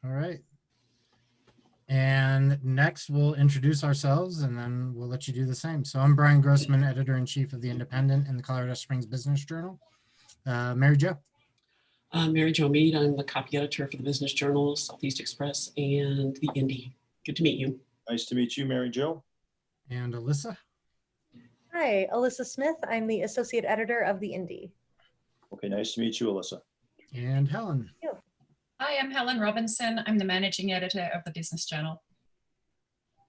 All right. And next we'll introduce ourselves and then we'll let you do the same. So I'm Brian Grossman, editor-in-chief of the Independent and the Colorado Springs Business Journal. Mary Jo. Mary Jo Mead. I'm the copy editor for the Business Journal, Southeast Express, and the Indy. Good to meet you. Nice to meet you, Mary Jo. And Alyssa. Hi, Alyssa Smith. I'm the associate editor of the Indy. Okay, nice to meet you, Alyssa. And Helen. Hi, I'm Helen Robinson. I'm the managing editor of the Business Journal.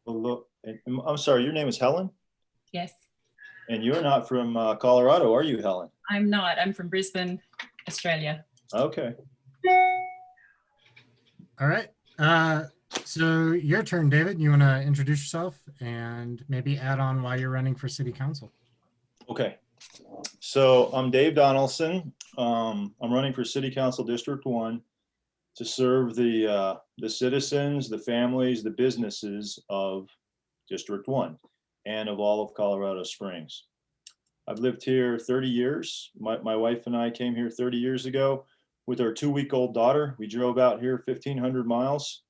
Well, look, I'm sorry, your name is Helen? Yes. And you're not from Colorado, are you, Helen? I'm not. I'm from Brisbane, Australia. Okay. All right. So your turn, David. You want to introduce yourself and maybe add on why you're running for city council? Okay. So I'm Dave Donelson. I'm running for City Council District 1 to serve the citizens, the families, the businesses of District 1 and of all of Colorado Springs. I've lived here 30 years. My wife and I came here 30 years ago with our 2-week-old daughter. We drove out here 1,500 miles.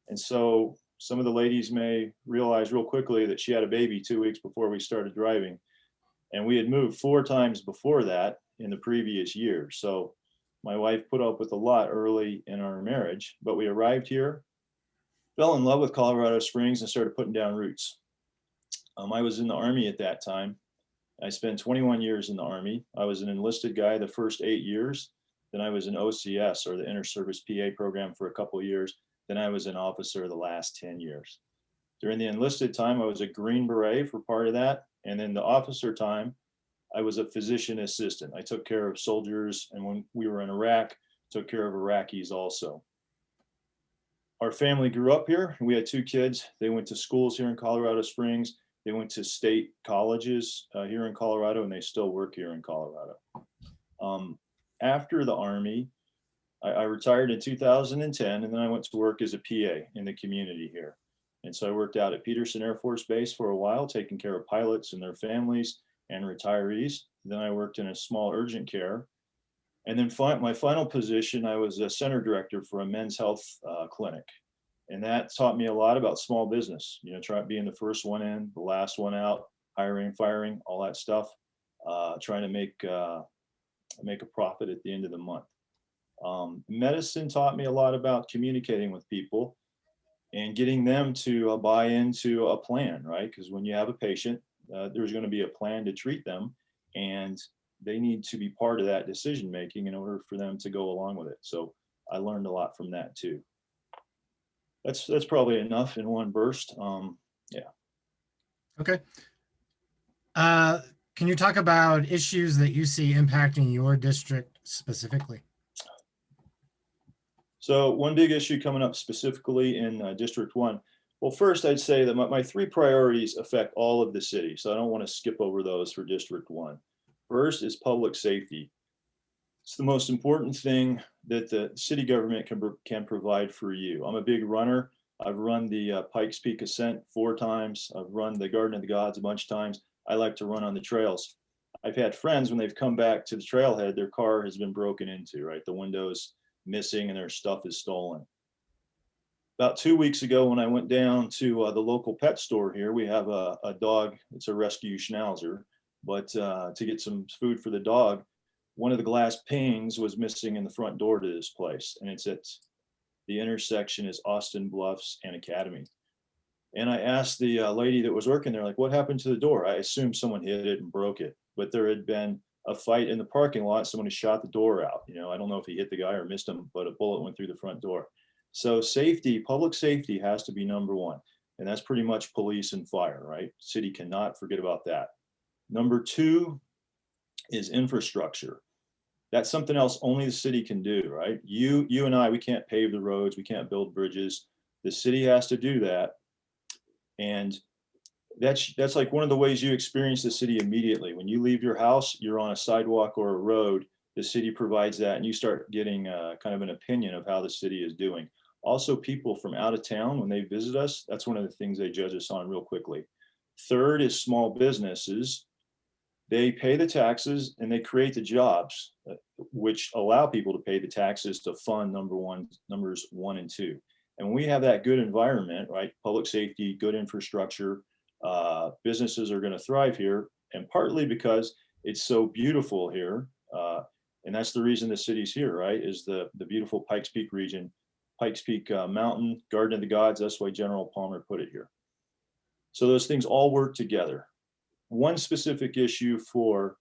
And so some of the ladies may realize real quickly that she had a baby 2 weeks before we started driving. And we had moved 4 times before that in the previous year. So my wife put up with a lot early in our marriage, but we arrived here, fell in love with Colorado Springs and started putting down roots. I was in the Army at that time. I spent 21 years in the Army. I was an enlisted guy the first 8 years. Then I was an OCS, or the Inter-Service PA program, for a couple of years. Then I was an officer the last 10 years. During the enlisted time, I was a Green Beret for part of that. And then the officer time, I was a physician assistant. I took care of soldiers, and when we were in Iraq, took care of Iraqis also. Our family grew up here. We had 2 kids. They went to schools here in Colorado Springs. They went to state colleges here in Colorado, and they still work here in Colorado. After the Army, I retired in 2010, and then I went to work as a PA in the community here. And so I worked out at Peterson Air Force Base for a while, taking care of pilots and their families and retirees. Then I worked in a small urgent care. And then my final position, I was a center director for a men's health clinic. And that taught me a lot about small business, being the first one in, the last one out, hiring, firing, all that stuff, trying to make a profit at the end of the month. Medicine taught me a lot about communicating with people and getting them to buy into a plan, right? Because when you have a patient, there's going to be a plan to treat them, and they need to be part of that decision making in order for them to go along with it. So I learned a lot from that too. That's probably enough in one burst. Yeah. Okay. Can you talk about issues that you see impacting your district specifically? So one big issue coming up specifically in District 1. Well, first I'd say that my 3 priorities affect all of the city. So I don't want to skip over those for District 1. First is public safety. It's the most important thing that the city government can provide for you. I'm a big runner. I've run the Pikes Peak Ascent 4 times. I've run the Garden of the Gods a bunch of times. I like to run on the trails. I've had friends, when they've come back to the trailhead, their car has been broken into, right? The windows missing and their stuff is stolen. About 2 weeks ago, when I went down to the local pet store here, we have a dog. It's a rescue schnauzer, but to get some food for the dog, one of the glass panes was missing in the front door to this place, and it's at the intersection is Austin Bluffs and Academy. And I asked the lady that was working there, like, what happened to the door? I assumed someone hit it and broke it, but there had been a fight in the parking lot. Someone had shot the door out. I don't know if he hit the guy or missed him, but a bullet went through the front door. So safety, public safety has to be number 1. And that's pretty much police and fire, right? City cannot forget about that. Number 2 is infrastructure. That's something else only the city can do, right? You and I, we can't pave the roads. We can't build bridges. The city has to do that. And that's like one of the ways you experience the city immediately. When you leave your house, you're on a sidewalk or a road. The city provides that, and you start getting kind of an opinion of how the city is doing. Also, people from out of town, when they visit us, that's one of the things they judge us on real quickly. Third is small businesses. They pay the taxes and they create the jobs, which allow people to pay the taxes to fund numbers 1 and 2. And when we have that good environment, right? Public safety, good infrastructure, businesses are going to thrive here. And partly because it's so beautiful here. And that's the reason the city's here, right? Is the beautiful Pikes Peak region, Pikes Peak Mountain, Garden of the Gods. That's why General Palmer put it here. So those things all work together. One specific issue for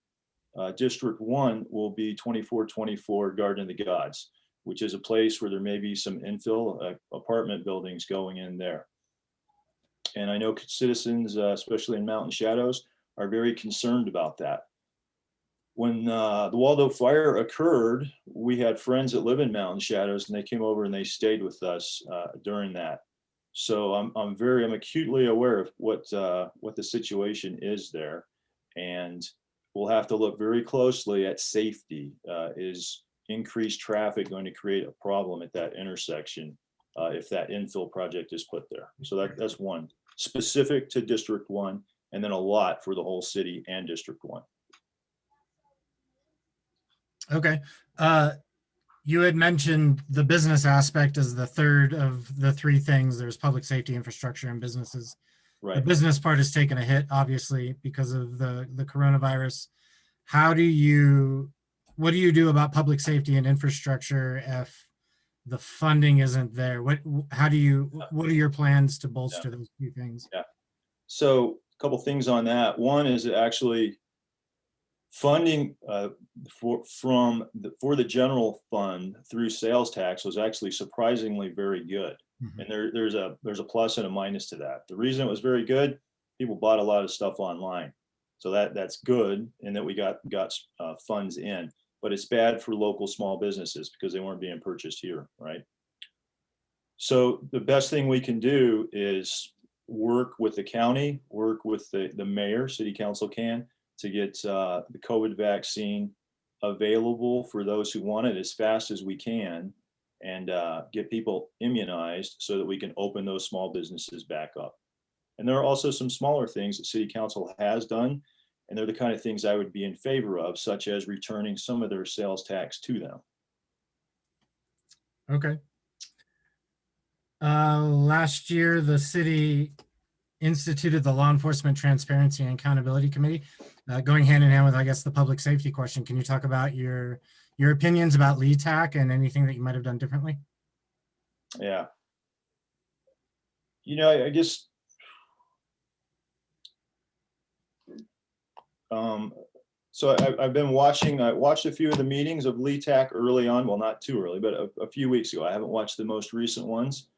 District 1 will be 2424 Garden of the Gods, which is a place where there may be some infill apartment buildings going in there. And I know citizens, especially in Mountain Shadows, are very concerned about that. When the Waldo fire occurred, we had friends that live in Mountain Shadows, and they came over and they stayed with us during that. So I'm acutely aware of what the situation is there, and we'll have to look very closely at safety. Is increased traffic going to create a problem at that intersection if that infill project is put there? So that's one specific to District 1, and then a lot for the whole city and District 1. Okay. You had mentioned the business aspect as the third of the three things. There's public safety, infrastructure, and businesses. The Right. business part has taken a hit, obviously, because of the coronavirus. What do you do about public safety and infrastructure if the funding isn't there? What are your plans to bolster those two things? Yeah. So a couple things on that. One is actually funding for the general fund through sales tax was actually surprisingly very good. Mhm. And there's a plus and a minus to that. The reason it was very good, people bought a lot of stuff online, so that's good, and that we got funds in. But it's bad for local small businesses because they weren't being purchased here, right? So the best thing we can do is work with the county, work with the mayor, city council can, to get the COVID vaccine available for those who want it as fast as we can, and get people immunized so that we can open those small businesses back up. And there are also some smaller things that city council has done, and they're the kind of things I would be in favor of, such as returning some of their sales tax to them. Okay. Last year, the city instituted the Law Enforcement Transparency and Accountability Committee, going hand in hand with, I guess, the public safety question. Can you talk about your opinions about LETAC and anything that you might have done differently? Yeah. You know, I guess so I've been watching, I watched a few of the meetings of LETAC early on. Well, not too early, but a few weeks ago. I haven't watched the most recent ones.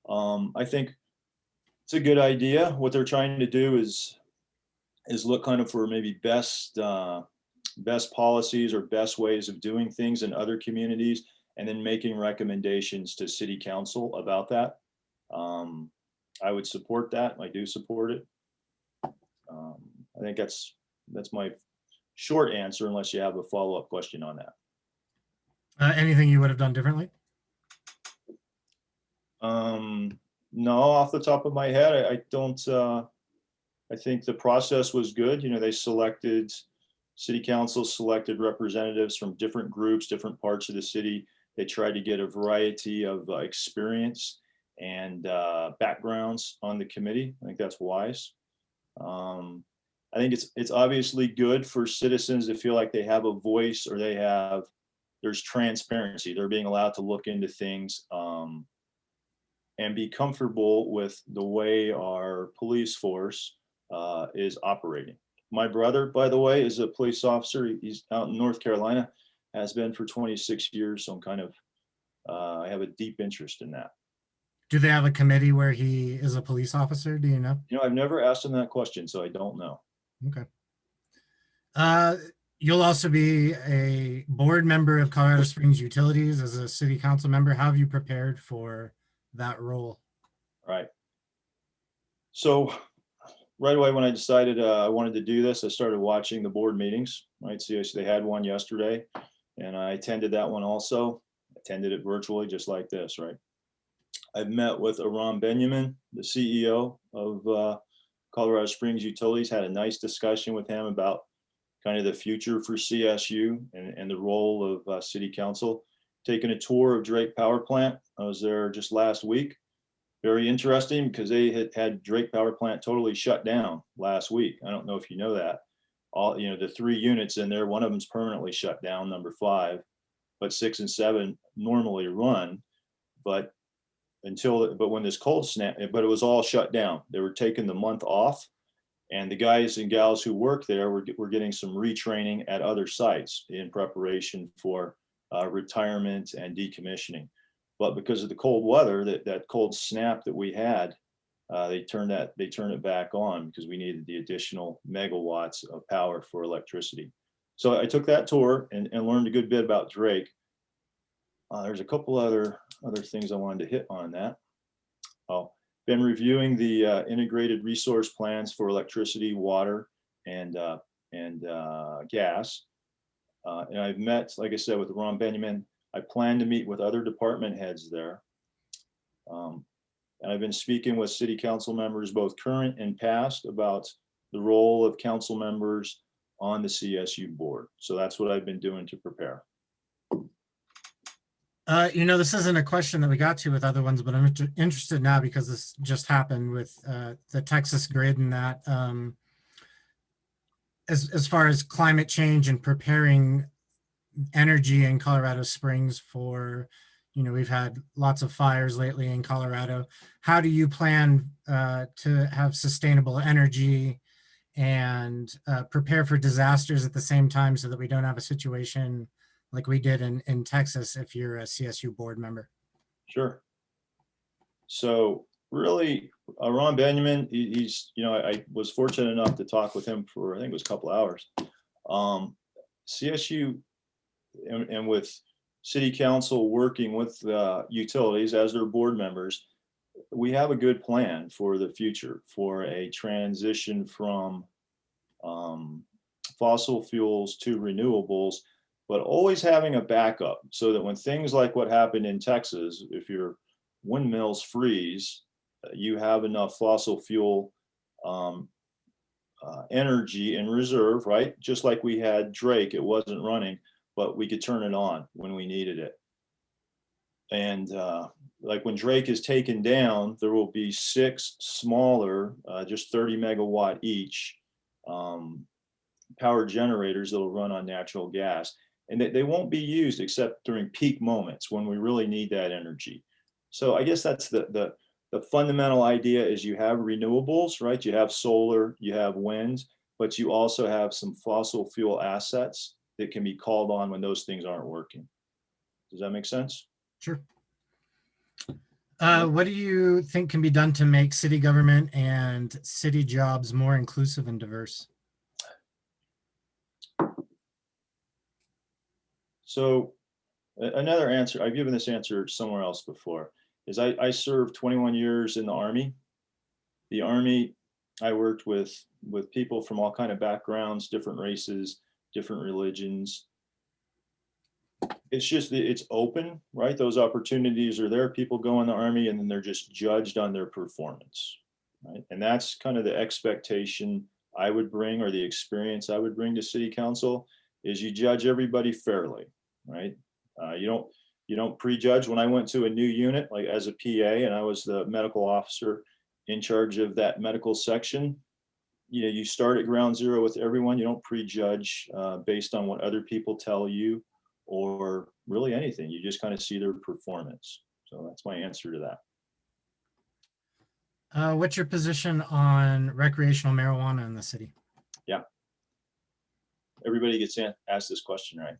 I think it's a good idea. What they're trying to do is look kind of for maybe best policies or best ways of doing things in other communities, and then making recommendations to city council about that. I would support that. I do support it. I think that's my short answer, unless you have a follow-up question on that. Anything you would have done differently? No, off the top of my head, I don't. I think the process was good. You know, city council selected representatives from different groups, different parts of the city. They tried to get a variety of experience and backgrounds on the committee. I think that's wise. I think it's obviously good for citizens to feel like they have a voice, or there's transparency. They're being allowed to look into things and be comfortable with the way our police force is operating. My brother, by the way, is a police officer. He's out in North Carolina, has been for 26 years. So I'm kind of, I have a deep interest in that. Do they have a committee where he is a police officer? Do you know? You know, I've never asked him that question, so I don't know. Okay. You'll also be a board member of Colorado Springs Utilities as a city council member. How have you prepared for that role? Right. So right away, when I decided I wanted to do this, I started watching the board meetings, right? So they had one yesterday, and I attended that one also. Attended it virtually, just like this, right? I've met with Aram Benjamin, the CEO of Colorado Springs Utilities, had a nice discussion with him about kind of the future for CSU and the role of city council. Taking a tour of Drake Power Plant. I was there just last week. very interesting because they had Drake Power Plant totally shut down last week. I don't know if you know that. All, the 3 units in there, one of them's permanently shut down, number 5, but 6 and 7 normally run. But when this cold snap, but it was all shut down. They were taking the month off, and the guys and gals who work there were getting some retraining at other sites in preparation for retirement and decommissioning. But because of the cold weather, that cold snap that we had, they turned it back on because we needed the additional megawatts of power for electricity. So I took that tour and learned a good bit about Drake. There's a couple other things I wanted to hit on that. I've been reviewing the integrated resource plans for electricity, water, and gas. And I've met, like I said, with Ron Benjamin. I plan to meet with other department heads there. And I've been speaking with city council members, both current and past, about the role of council members on the CSU board. So that's what I've been doing to prepare. This isn't a question that we got to with other ones, but I'm interested now because this just happened with the Texas grid and that as far as climate change and preparing energy in Colorado Springs for, we've had lots of fires lately in Colorado. How do you plan to have sustainable energy and prepare for disasters at the same time so that we don't have a situation like we did in Texas if you're a CSU board member? Sure. So really, Ron Benjamin, he's, I was fortunate enough to talk with him for, I think it was a couple hours. CSU and with city council working with utilities as their board members, we have a good plan for the future for a transition from fossil fuels to renewables, but always having a backup so that when things like what happened in Texas, if your windmills freeze, you have enough fossil fuel energy in reserve, right? Just like we had Drake, it wasn't running, but we could turn it on when we needed it. And like when Drake is taken down, there will be 6 smaller, just 30 megawatt each power generators that will run on natural gas. And they won't be used except during peak moments when we really need that energy. So I guess that's the fundamental idea is you have renewables, right? You have solar, you have wind, but you also have some fossil fuel assets that can be called on when those things aren't working. Does that make sense? Sure. What do you think can be done to make city government and city jobs more inclusive and diverse? So another answer, I've given this answer somewhere else before, is I served 21 years in the Army. The Army, I worked with people from all kind of backgrounds, different races, different religions. It's just, it's open, right? Those opportunities are there. People go in the Army and then they're just judged on their performance, right? And that's kind of the expectation I would bring, or the experience I would bring to city council, is you judge everybody fairly, right? You don't prejudge. When I went to a new unit, like as a PA, and I was the medical officer in charge of that medical section, you start at ground zero with everyone. You don't prejudge based on what other people tell you or really anything. You just kind of see their performance. So that's my answer to that. What's your position on recreational marijuana in the city? Yeah. Everybody gets asked this question, right?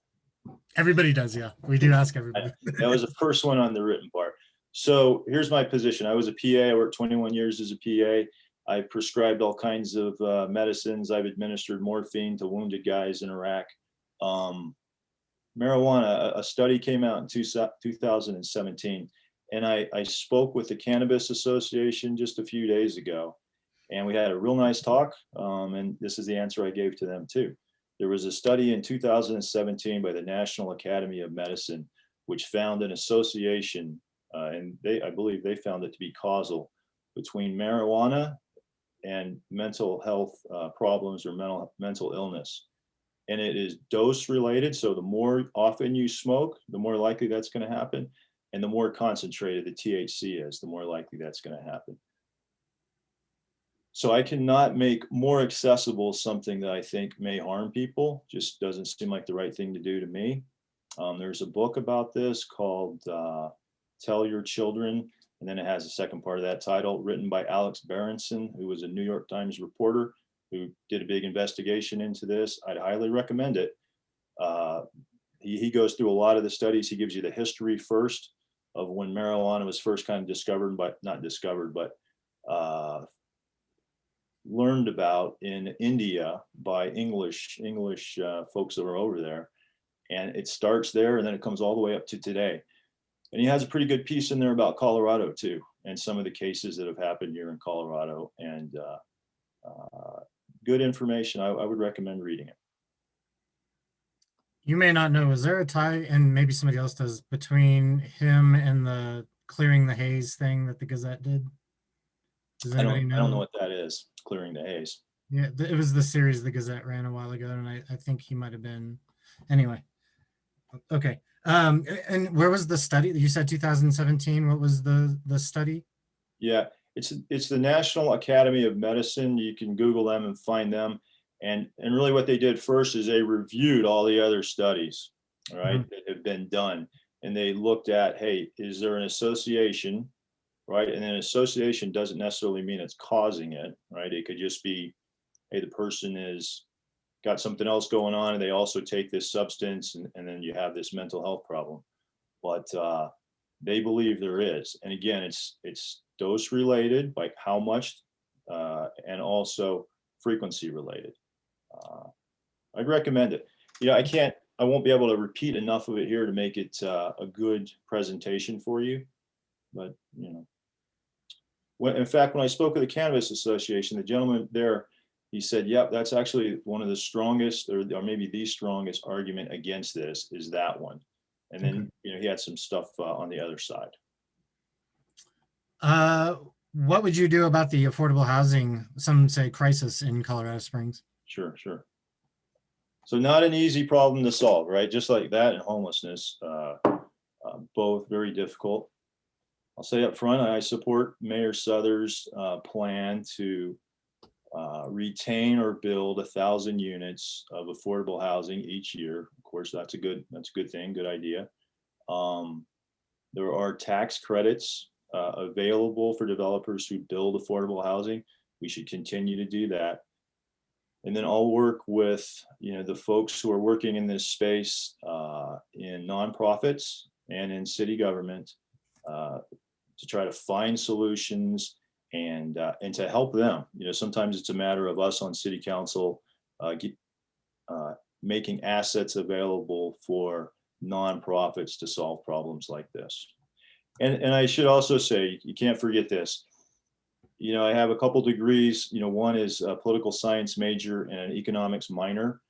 Everybody does, yeah. We do ask everybody. That was the first one on the written part. So here's my position. I was a PA. I worked 21 years as a PA. I prescribed all kinds of medicines. I've administered morphine to wounded guys in Iraq. Marijuana, a study came out in 2017, and I spoke with the Cannabis Association just a few days ago, and we had a real nice talk, and this is the answer I gave to them too. There was a study in 2017 by the National Academy of Medicine, which found an association, and I believe they found it to be causal, between marijuana and mental health problems or mental illness. And it is dose related. So the more often you smoke, the more likely that's going to happen. And the more concentrated the THC is, the more likely that's going to happen. So I cannot make more accessible something that I think may harm people. Just doesn't seem like the right thing to do to me. There's a book about this called Tell Your Children. And then it has a second part of that title, written by Alex Berenson, who was a New York Times reporter who did a big investigation into this. I'd highly recommend it. He goes through a lot of the studies. He gives you the history first of when marijuana was first kind of discovered, but not discovered, but learned about in India by English folks that were over there. And it starts there and then it comes all the way up to today. And he has a pretty good piece in there about Colorado too, and some of the cases that have happened here in Colorado, and good information. I would recommend reading it. You may not know, is there a tie, and maybe somebody else does, between him and the clearing the haze thing that the Gazette did? Does I anybody don't know what that is, clearing the haze. Yeah, it was the series the Gazette ran a while ago, and I think he might have been, anyway. Okay, and where was the study? You said 2017, what was the study? Yeah, it's the National Academy of Medicine. You can Google them and find them. And really what they did first is they reviewed all the other studies, all right, that have been done. And they looked at, hey, is there an association, right? And an association doesn't necessarily mean it's causing it, right? It could just be, hey, the person is got something else going on and they also take this substance, and then you have this mental health problem. But they believe there is. And again, it's dose related, like how much, and also frequency related. I'd recommend it. You know, I won't be able to repeat enough of it here to make it a good presentation for you. But, you know, in fact, when I spoke with the Cannabis Association, the gentleman there, he said, yep, that's actually one of the strongest, or maybe the strongest argument against this is that one. And then, you know, he had some stuff on the other side. What would you do about the affordable housing, some say crisis in Colorado Springs? Sure. So not an easy problem to solve, right? Just like that and homelessness, both very difficult. I'll say up front, I support Mayor Souther's plan to retain or build 1,000 units of affordable housing each year. Of course, that's a good thing, good idea. There are tax credits available for developers who build affordable housing. We should continue to do that. And then I'll work with, you know, the folks who are working in this space in nonprofits and in city government to try to find solutions and to help them. You know, sometimes it's a matter of us on city council making assets available for nonprofits to solve problems like this. And I should also say, you can't forget this. You know, I have a couple degrees. You know, one is a political science major and an economics minor.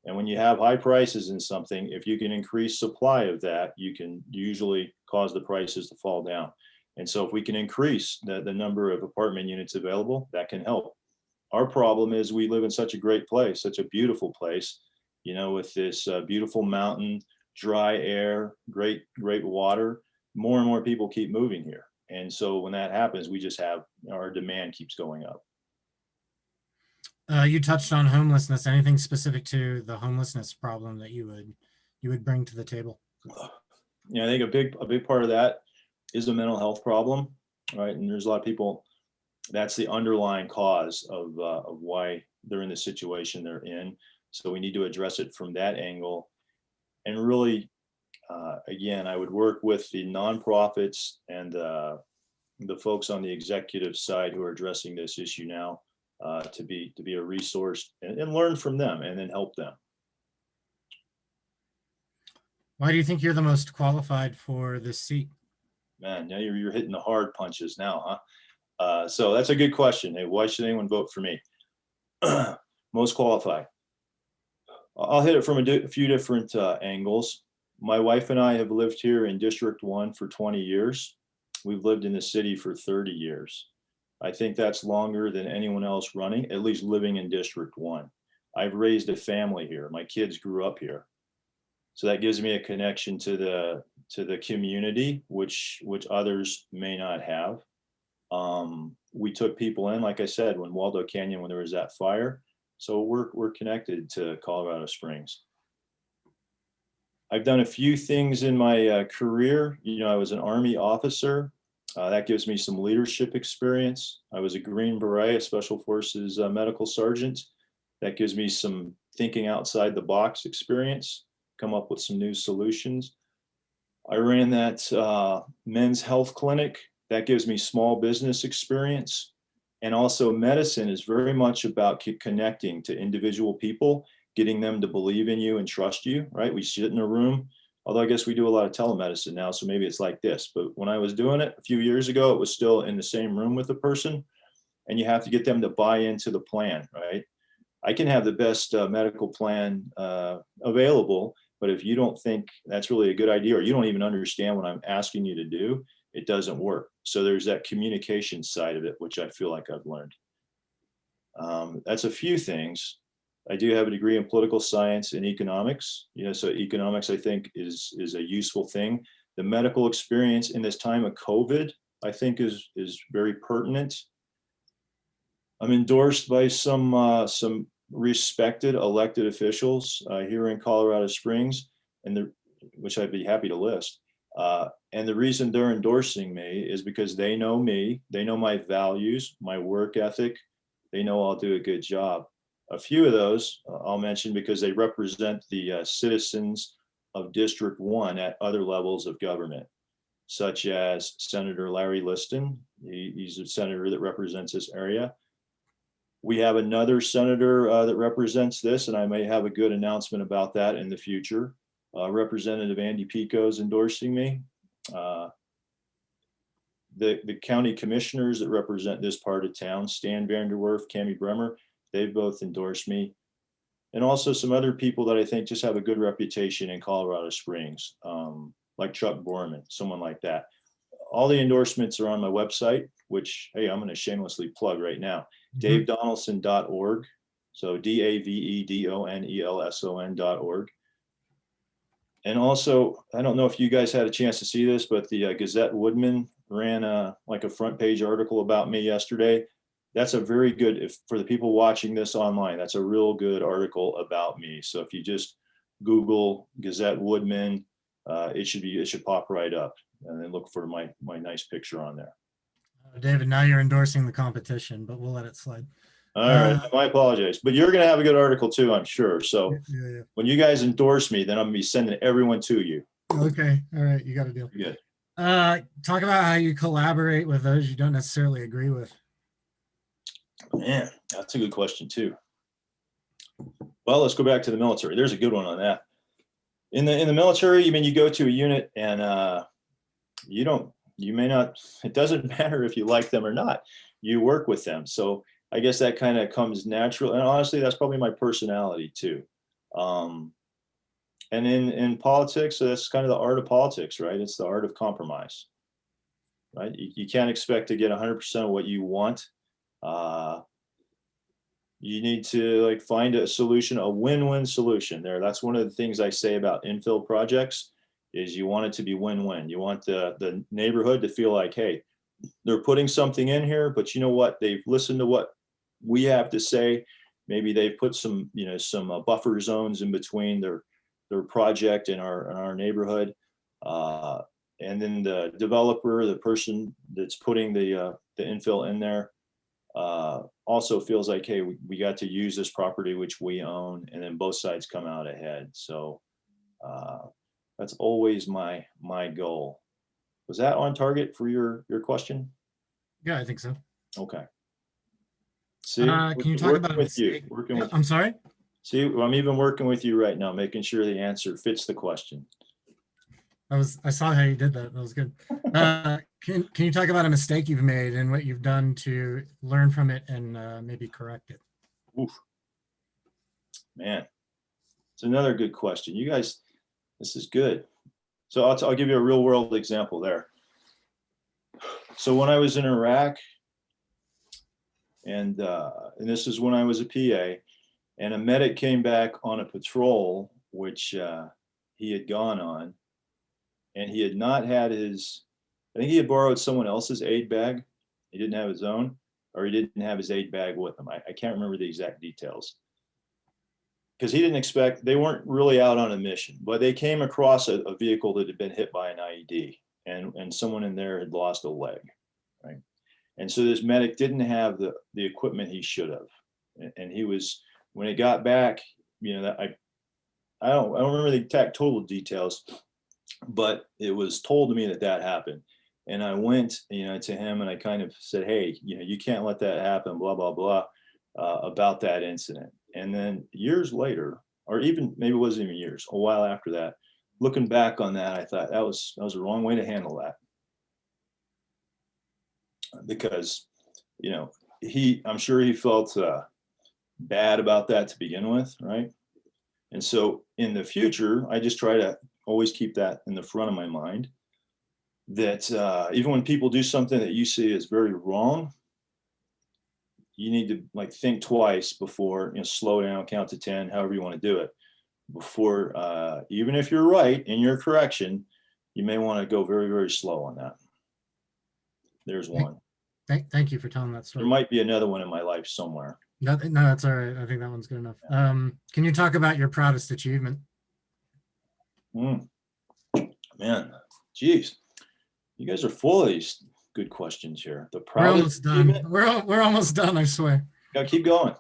And when you have high prices in something, if you can increase supply of that, you can usually cause the prices to fall down. And so if we can increase the number of apartment units available, that can help. Our problem is we live in such a great place, such a beautiful place, you know, with this beautiful mountain, dry air, great water. More and more people keep moving here. And so when that happens, we just have, our demand keeps going up. You touched on homelessness. Anything specific to the homelessness problem that you would bring to the table? Yeah, I think a big part of that is a mental health problem, right? And there's a lot of people, that's the underlying cause of why they're in the situation they're in. So we need to address it from that angle. And really, again, I would work with the nonprofits and the folks on the executive side who are addressing this issue now to be a resource and learn from them and then help them. Why do you think you're the most qualified for this seat? Man, now you're hitting the hard punches now, huh? So that's a good question. Hey, why should anyone vote for me? Most qualified. I'll hit it from a few different angles. My wife and I have lived here in District 1 for 20 years. We've lived in the city for 30 years. I think that's longer than anyone else running, at least living in District 1. I've raised a family here. My kids grew up here. So that gives me a connection to the community, which others may not have. We took people in, like I said, when Waldo Canyon, when there was that fire. So we're connected to Colorado Springs. I've done a few things in my career. I was an Army officer. That gives me some leadership experience. I was a Green Beret, a Special Forces medical sergeant. That gives me some thinking outside the box experience, come up with some new solutions. I ran that men's health clinic. That gives me small business experience. And also medicine is very much about connecting to individual people, getting them to believe in you and trust you, right? We sit in a room, although I guess we do a lot of telemedicine now, so maybe it's like this. But when I was doing it a few years ago, it was still in the same room with the person, and you have to get them to buy into the plan, right? I can have the best medical plan available, but if you don't think that's really a good idea, or you don't even understand what I'm asking you to do, it doesn't work. So there's that communication side of it, which I feel like I've learned. That's a few things. I do have a degree in political science and economics. So economics, I think, is a useful thing. The medical experience in this time of COVID, I think, is very pertinent. I'm endorsed by some respected elected officials here in Colorado Springs, which I'd be happy to list. And the reason they're endorsing me is because they know me, they know my values, my work ethic, they know I'll do a good job. A few of those I'll mention because they represent the citizens of District 1 at other levels of government, such as Senator Larry Liston. He's a senator that represents this area. We have another senator that represents this, and I may have a good announcement about that in the future. Representative Andy Pico is endorsing me. The county commissioners that represent this part of town, Stan Vanderwerf, Cami Bremer, they've both endorsed me. And also some other people that I think just have a good reputation in Colorado Springs, like Chuck Borman, someone like that. All the endorsements are on my website, which, hey, I'm going to shamelessly plug right now, davedonelson.org. So DAVEDONELSON.org. And also, I don't know if you guys had a chance to see this, but the Gazette Woodman ran like a front page article about me yesterday. That's a very good, for the people watching this online, that's a real good article about me. So if you just Google Gazette Woodman, it should pop right up, and then look for my nice picture on there. David, now you're endorsing the competition, but we'll let it slide. All right, I apologize, but you're going to have a good article too, I'm sure. So Yeah. when you guys endorse me, then I'm going to be sending everyone to you. Okay. All right. You got a deal. Good. Talk about how you collaborate with those you don't necessarily agree with. Man, that's a good question too. Well, let's go back to the military. There's a good one on that. In the military, you go to a unit and you may not, it doesn't matter if you like them or not. You work with them. So I guess that kind of comes natural. And honestly, that's probably my personality too. And in politics, that's kind of the art of politics, right? It's the art of compromise, right? You can't expect to get 100% of what you want. You need to find a solution, a win-win solution there. That's one of the things I say about infill projects is you want it to be win-win. You want the neighborhood to feel like, hey, they're putting something in here, but you know what? They've listened to what we have to say. Maybe they've put some buffer zones in between their project and our neighborhood. And then the developer, the person that's putting the infill in there, also feels like, hey, we got to use this property which we own, and then both sides come out ahead. So that's always my goal. Was that on target for your question? Yeah, I think so. Okay. See, Can you talk about with you? I'm sorry? See, I'm even working with you right now, making sure the answer fits the question. I saw how you did that. That was good. Can you talk about a mistake you've made and what you've done to learn from it and maybe correct it? Oof. Man, it's another good question. You guys, this is good. So I'll give you a real world example there. So when I was in Iraq, and this is when I was a PA, and a medic came back on a patrol, which he had gone on, and he had not had his, I think he had borrowed someone else's aid bag. He didn't have his own, or he didn't have his aid bag with him. I can't remember the exact details. Because he didn't expect, they weren't really out on a mission, but they came across a vehicle that had been hit by an IED, and someone in there had lost a leg, right? And so this medic didn't have the equipment he should have. And he was, when it got back, you know, that I don't remember the exact total details, but it was told to me that that happened. And I went, you know, to him and I kind of said, hey, you know, you can't let that happen, blah, blah, blah, about that incident. And then years later, or even maybe it wasn't even years, a while after that, looking back on that, I thought that was the wrong way to handle that. Because, you know, I'm sure he felt bad about that to begin with, right? And so in the future, I just try to always keep that in the front of my mind, that even when people do something that you see as very wrong, you need to like think twice before, you know, slow down, count to 10, however you want to do it, before, even if you're right in your correction, you may want to go very, very slow on that. There's one. Thank you for telling that story. There might be another one in my life somewhere. No, that's all right. I think that one's good enough. Can you talk about your proudest achievement? Man, geez, you guys are full of these good questions here. The We're almost proudest done. achievement? We're almost done, I swear. Gotta keep going.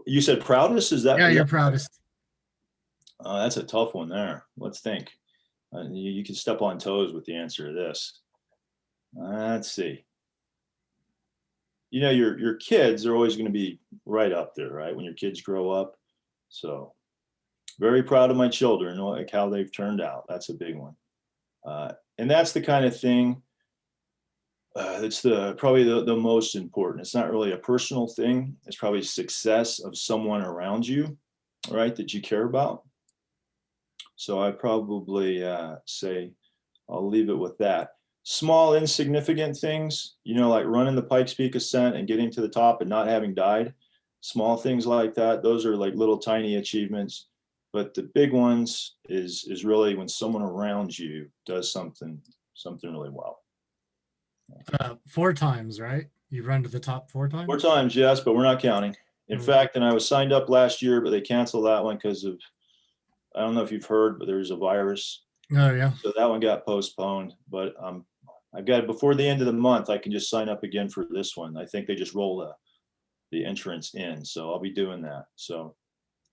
You said proudest? Is that? Yeah, is you're that- proudest. That's a tough one there. Let's think. You can step on toes with the answer to this. Let's see. You know, your kids are always going to be right up there, right? When your kids grow up. So very proud of my children, like how they've turned out. That's a big one. And that's the kind of thing that's probably the most important. It's not really a personal thing. It's probably success of someone around you, right, that you care about. So I probably say I'll leave it with that. Small, insignificant things, you know, like running the Pikes Peak ascent and getting to the top and not having died. Small things like that. Those are like little tiny achievements. But the big ones is really when someone around you does something really well. 4 times, right? You've run to the top 4 times? 4 times, yes, but we're not counting. In fact, and I was signed up last year, but they canceled that one because of, I don't know if you've heard, but there's a virus. Oh, yeah. So that one got postponed, but I've got, before the end of the month, I can just sign up again for this one. I think they just roll the entrance in, so I'll be doing that. So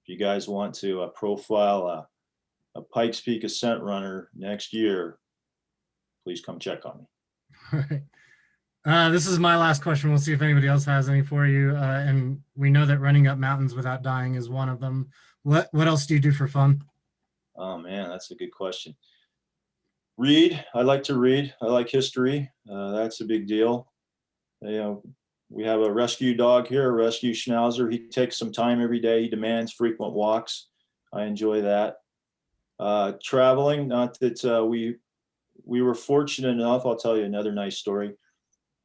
if you guys want to profile a Pikes Peak ascent runner next year, please come check on me. All right. This is my last question. We'll see if anybody else has any for you. And we know that running up mountains without dying is one of them. What else do you do for fun? Oh man, that's a good question. Read. I like to read. I like history. That's a big deal. You know, we have a rescue dog here, a rescue schnauzer. He takes some time every day. He demands frequent walks. I enjoy that. Traveling, not that we were fortunate enough. I'll tell you another nice story.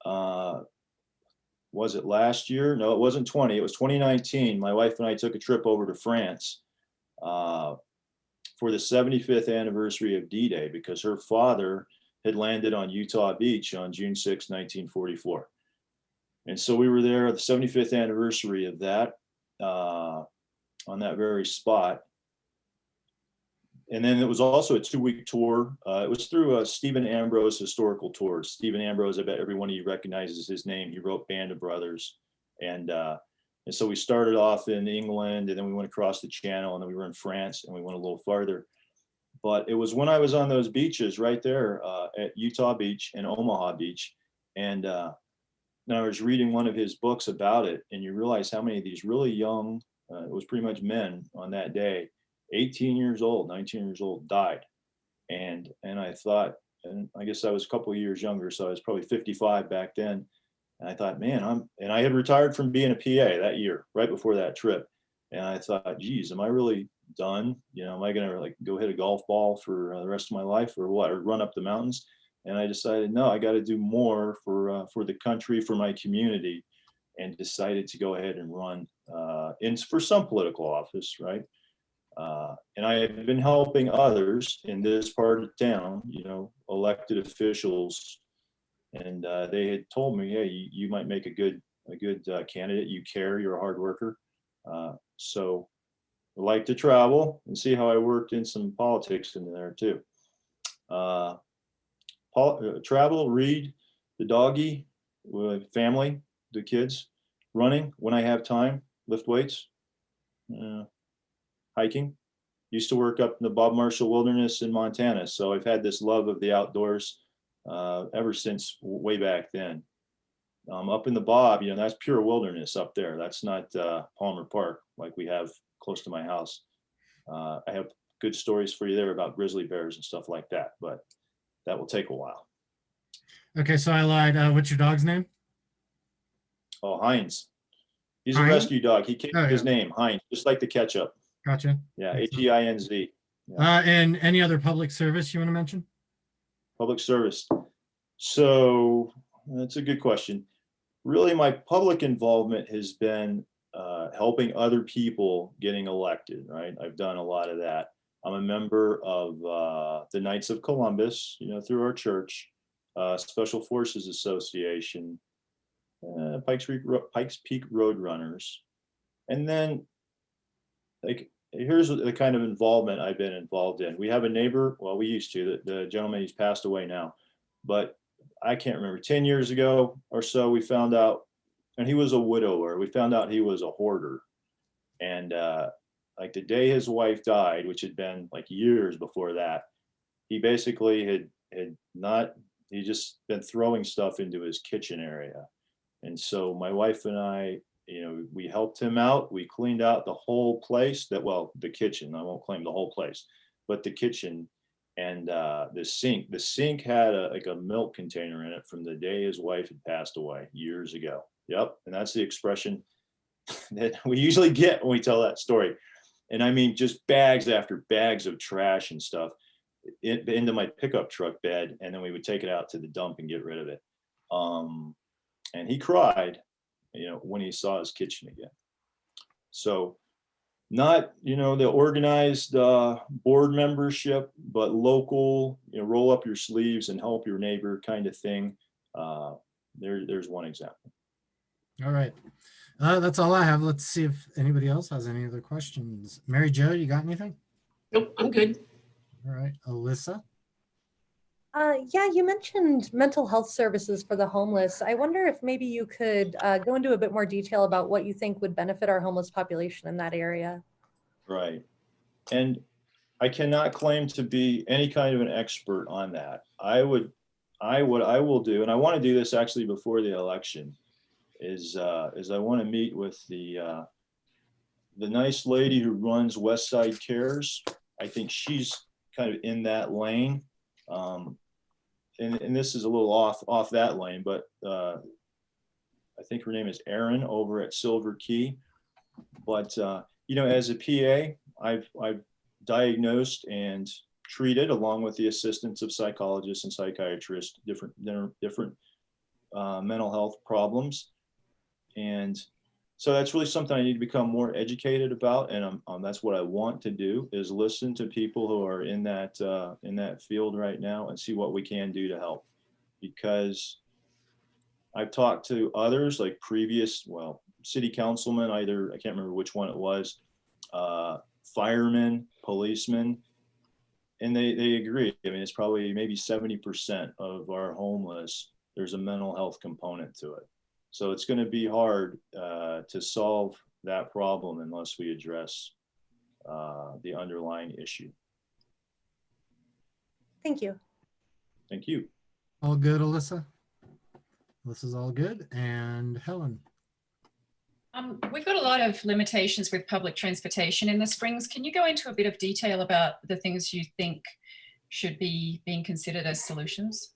Was it last year? No, it wasn't 20. It was 2019. My wife and I took a trip over to France for the 75th anniversary of D-Day, because her father had landed on Utah Beach on June 6, 1944. And so we were there at the 75th anniversary of that, on that very spot. And then it was also a 2-week tour. It was through Stephen Ambrose Historical Tours. Stephen Ambrose, I bet every one of you recognizes his name. He wrote Band of Brothers. And so we started off in England, and then we went across the channel, and then we were in France, and we went a little farther. But it was when I was on those beaches right there at Utah Beach and Omaha Beach. And I was reading one of his books about it, and you realize how many of these really young, it was pretty much men on that day, 18 years old, 19 years old, died. And I thought, and I guess I was a couple of years younger, so I was probably 55 back then. And I thought, man, and I had retired from being a PA that year, right before that trip. And I thought, geez, am I really done? You know, am I going to like go hit a golf ball for the rest of my life, or what, or run up the mountains? And I decided, no, I got to do more for the country, for my community, and decided to go ahead and run for some political office, right? And I have been helping others in this part of town, you know, elected officials, and they had told me, hey, you might make a good candidate. You care, you're a hard worker. So I like to travel and see how I worked in some politics in there too. Travel, read, the doggy, with family, the kids, running when I have time, lift weights, hiking. Used to work up in the Bob Marshall Wilderness in Montana, so I've had this love of the outdoors ever since way back then. Up in the Bob, you know, that's pure wilderness up there. That's not Palmer Park like we have close to my house. I have good stories for you there about grizzly bears and stuff like that, but that will take a while. Okay, so I lied. What's your dog's name? Oh, Heinz. He's a Heinz? rescue dog. He changed Oh, his yeah. name, Heinz, just like the ketchup. Gotcha. Yeah, Excellent. H-E-I-N-Z. And any other public service you want to mention? Public service. So that's a good question. Really, my public involvement has been helping other people getting elected, right? I've done a lot of that. I'm a member of the Knights of Columbus, you know, through our church, Special Forces Association, Pikes Peak Road Runners. And then, like, here's the kind of involvement I've been involved in. We have a neighbor, well, we used to, the gentleman, he's passed away now, but I can't remember, 10 years ago or so, we found out, and he was a widower, we found out he was a hoarder. And like the day his wife died, which had been like years before that, he basically had not, he just been throwing stuff into his kitchen area. And so my wife and I, you know, we helped him out. We cleaned out the whole place, well, the kitchen, I won't claim the whole place, but the kitchen and the sink. The sink had like a milk container in it from the day his wife had passed away years ago. Yep. And that's the expression that we usually get when we tell that story. And I mean, just bags after bags of trash and stuff into my pickup truck bed. And then we would take it out to the dump and get rid of it. And he cried, you know, when he saw his kitchen again. So not, you know, the organized board membership, but local, you know, roll up your sleeves and help your neighbor kind of thing. There's one example. All right. That's all I have. Let's see if anybody else has any other questions. Mary Jo, you got anything? Nope, I'm good. All right. Alyssa? Yeah, you mentioned mental health services for the homeless. I wonder if maybe you could go into a bit more detail about what you think would benefit our homeless population in that area. Right. And I cannot claim to be any kind of an expert on that. I will do, and I want to do this actually before the election, is I want to meet with the nice lady who runs West Side Cares. I think she's kind of in that lane. And this is a little off that lane, but I think her name is Erin over at Silver Key. But you know, as a PA, I've diagnosed and treated, along with the assistance of psychologists and psychiatrists, different mental health problems. And so that's really something I need to become more educated about. And that's what I want to do, is listen to people who are in that field right now and see what we can do to help. Because I've talked to others, like previous, city councilmen, I can't remember which one it was, firemen, policemen, and they agree. I mean, it's probably maybe 70% of our homeless, there's a mental health component to it. So it's going to be hard to solve that problem unless we address the underlying issue. Thank you. Thank you. All good, Alyssa? Alyssa's all good. And Helen? We've got a lot of limitations with public transportation in the Springs. Can you go into a bit of detail about the things you think should be being considered as solutions?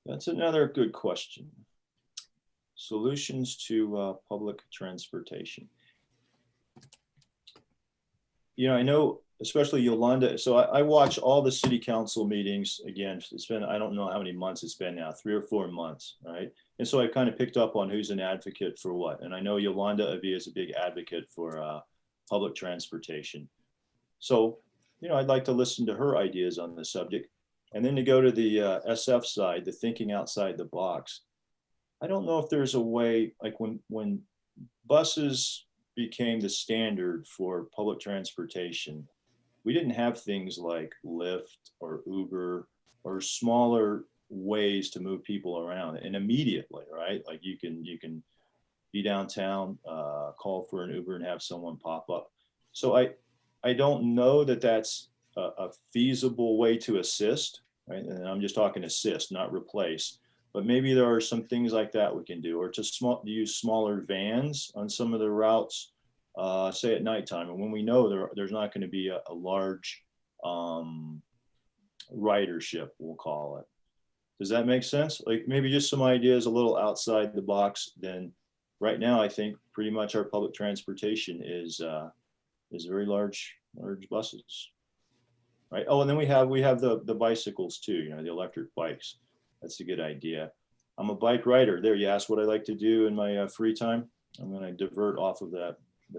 That's another good question. Solutions to public transportation. You know, I know, especially Yolanda, so I watch all the city council meetings. Again, it's been, I don't know how many months it's been now, 3 or 4 months, right? And so I kind of picked up on who's an advocate for what. And I know Yolanda Avia is a big advocate for public transportation. So, I'd like to listen to her ideas on the subject. And then to go to the SF side, the thinking outside the box. I don't know if there's a way, like when buses became the standard for public transportation, we didn't have things like Lyft or Uber or smaller ways to move people around, and immediately, right? Like you can be downtown, call for an Uber and have someone pop up. So I don't know that that's a feasible way to assist, right? And I'm just talking assist, not replace. But maybe there are some things like that we can do, or to use smaller vans on some of the routes, say at nighttime, and when we know there's not going to be a large ridership, we'll call it. Does that make sense? Like maybe just some ideas a little outside the box. Then right now, I think pretty much our public transportation is very large buses, right? Oh, and then we have the bicycles too. The electric bikes. That's a good idea. I'm a bike rider. There, you asked what I like to do in my free time. I'm going to divert off of the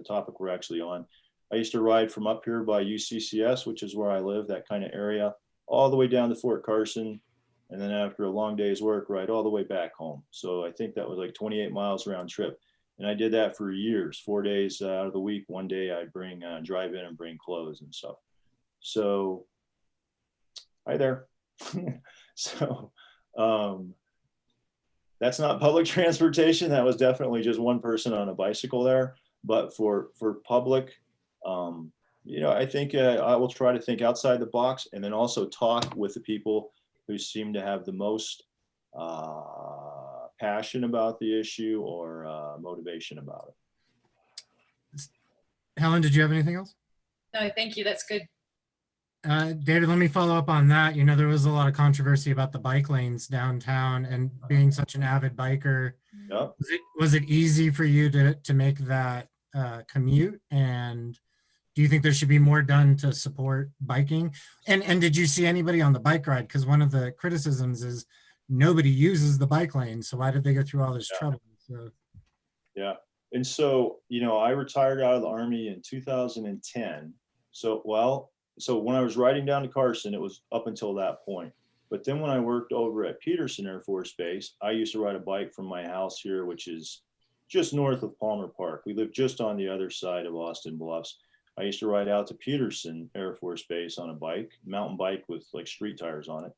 topic we're actually on. I used to ride from up here by UCCS, which is where I live, that kind of area, all the way down to Fort Carson. And then after a long day's work, ride all the way back home. So I think that was like 28 miles round trip. And I did that for years, 4 days out of the week. One day I'd drive in and bring clothes and stuff. So, hi there. So, that's not public transportation. That was definitely just one person on a bicycle there. But for public, I think I will try to think outside the box, and then also talk with the people who seem to have the most passion about the issue or motivation about it. Helen, did you have anything else? No, thank you. That's good. David, let me follow up on that. There was a lot of controversy about the bike lanes downtown, and being such an avid biker, Yep. was it easy for you to make that commute? And do you think there should be more done to support biking? And did you see anybody on the bike ride? Because one of the criticisms is nobody uses the bike lane. So why did they go through all this trouble? So. Yeah. And so, I retired out of the Army in 2010. So when I was riding down to Carson, it was up until that point. But then when I worked over at Peterson Air Force Base, I used to ride a bike from my house here, which is just north of Palmer Park. We live just on the other side of Austin Bluffs. I used to ride out to Peterson Air Force Base on a bike, mountain bike with like street tires on it.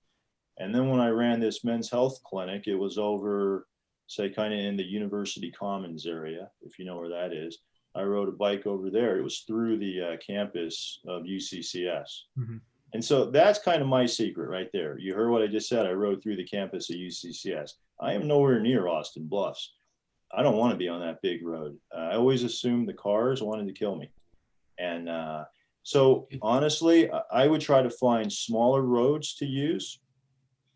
And then when I ran this men's health clinic, it was over, say, kind of in the University Commons area, if you know where that is. I rode a bike over there. It was through the campus of UCCS. Mm-hmm. And so that's kind of my secret right there. You heard what I just said. I rode through the campus of UCCS. I am nowhere near Austin Bluffs. I don't want to be on that big road. I always assumed the cars wanted to kill me. And so honestly, I would try to find smaller roads to use.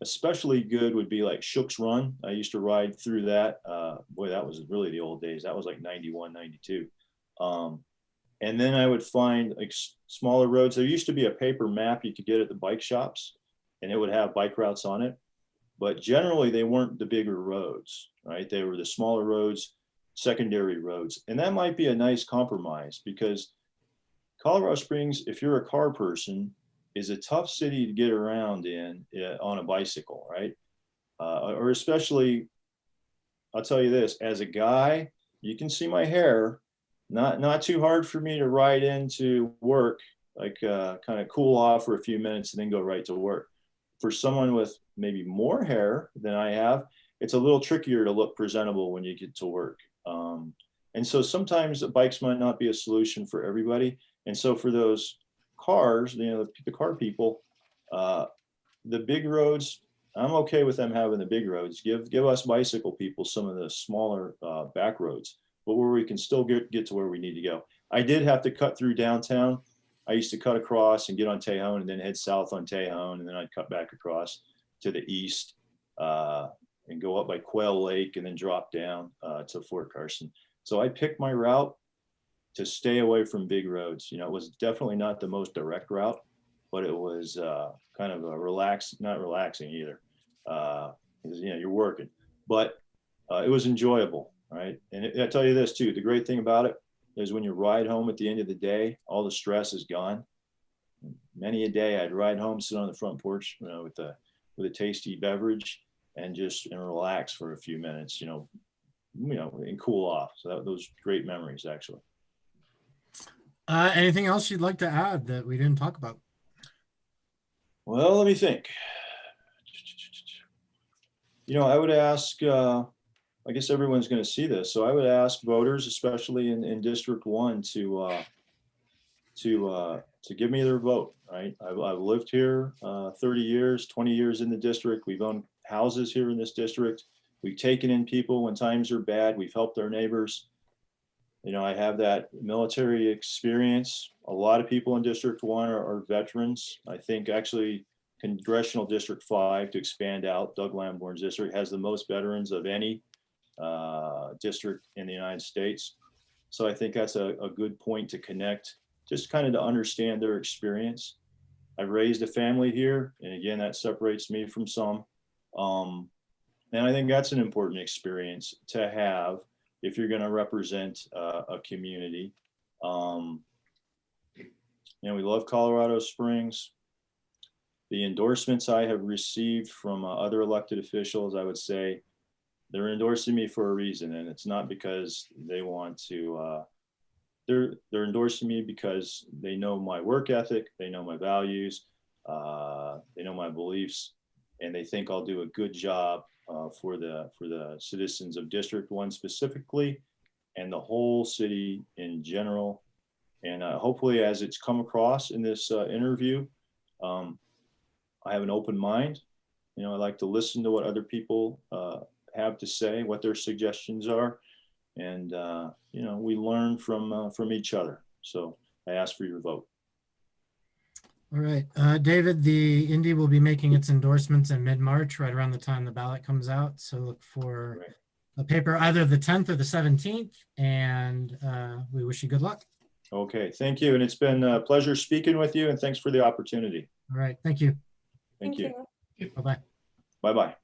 Especially good would be like Shook's Run. I used to ride through that. Boy, that was really the old days. That was like 91, 92. And then I would find like smaller roads. There used to be a paper map you could get at the bike shops, and it would have bike routes on it. But generally, they weren't the bigger roads, right? They were the smaller roads, secondary roads. And that might be a nice compromise, because Colorado Springs, if you're a car person, is a tough city to get around in on a bicycle, right? Or especially, I'll tell you this, as a guy, you can see my hair, not too hard for me to ride into work, like kind of cool off for a few minutes and then go right to work. For someone with maybe more hair than I have, it's a little trickier to look presentable when you get to work. And so sometimes the bikes might not be a solution for everybody. And so for those cars, the car people, the big roads, I'm okay with them having the big roads. Give us bicycle people some of the smaller back roads, but where we can still get to where we need to go. I did have to cut through downtown. I used to cut across and get on Tejon and then head south on Tejon, and then I'd cut back across to the east and go up by Quail Lake and then drop down to Fort Carson. So I picked my route to stay away from big roads. It was definitely not the most direct route, but it was kind of not relaxing either, because you're working. But it was enjoyable, right? And I tell you this too, the great thing about it is when you ride home at the end of the day, all the stress is gone. Many a day I'd ride home, sit on the front porch, with a tasty beverage and relax for a few minutes, and cool off. So those great memories, actually. Anything else you'd like to add that we didn't talk about? Well, let me think. I would ask, I guess everyone's going to see this. So I would ask voters, especially in District 1, to give me their vote, right? I've lived here 30 years, 20 years in the district. We've owned houses here in this district. We've taken in people when times are bad. We've helped our neighbors. I have that military experience. A lot of people in District 1 are veterans. I think actually Congressional District 5, to expand out, Doug Lamborn's district, has the most veterans of any district in the United States. So I think that's a good point to connect, just kind of to understand their experience. I've raised a family here, and again, that separates me from some. And I think that's an important experience to have if you're going to represent a community. We love Colorado Springs. The endorsements I have received from other elected officials, I would say they're endorsing me for a reason, and it's not because they want to. They're endorsing me because they know my work ethic, they know my values, they know my beliefs, and they think I'll do a good job for the citizens of District 1 specifically, and the whole city in general. And hopefully, as it's come across in this interview, I have an open mind. I like to listen to what other people have to say, what their suggestions are, and we learn from each other. So I ask for your vote. All right, David, the Indy will be making its endorsements in mid-March, right around the time the ballot comes out. So look for a paper either the 10th or the 17th, and we wish you good luck. Okay, thank you. And it's been a pleasure speaking with you, and thanks for the opportunity. All right, thank you. Thank you. Bye-bye. Bye-bye.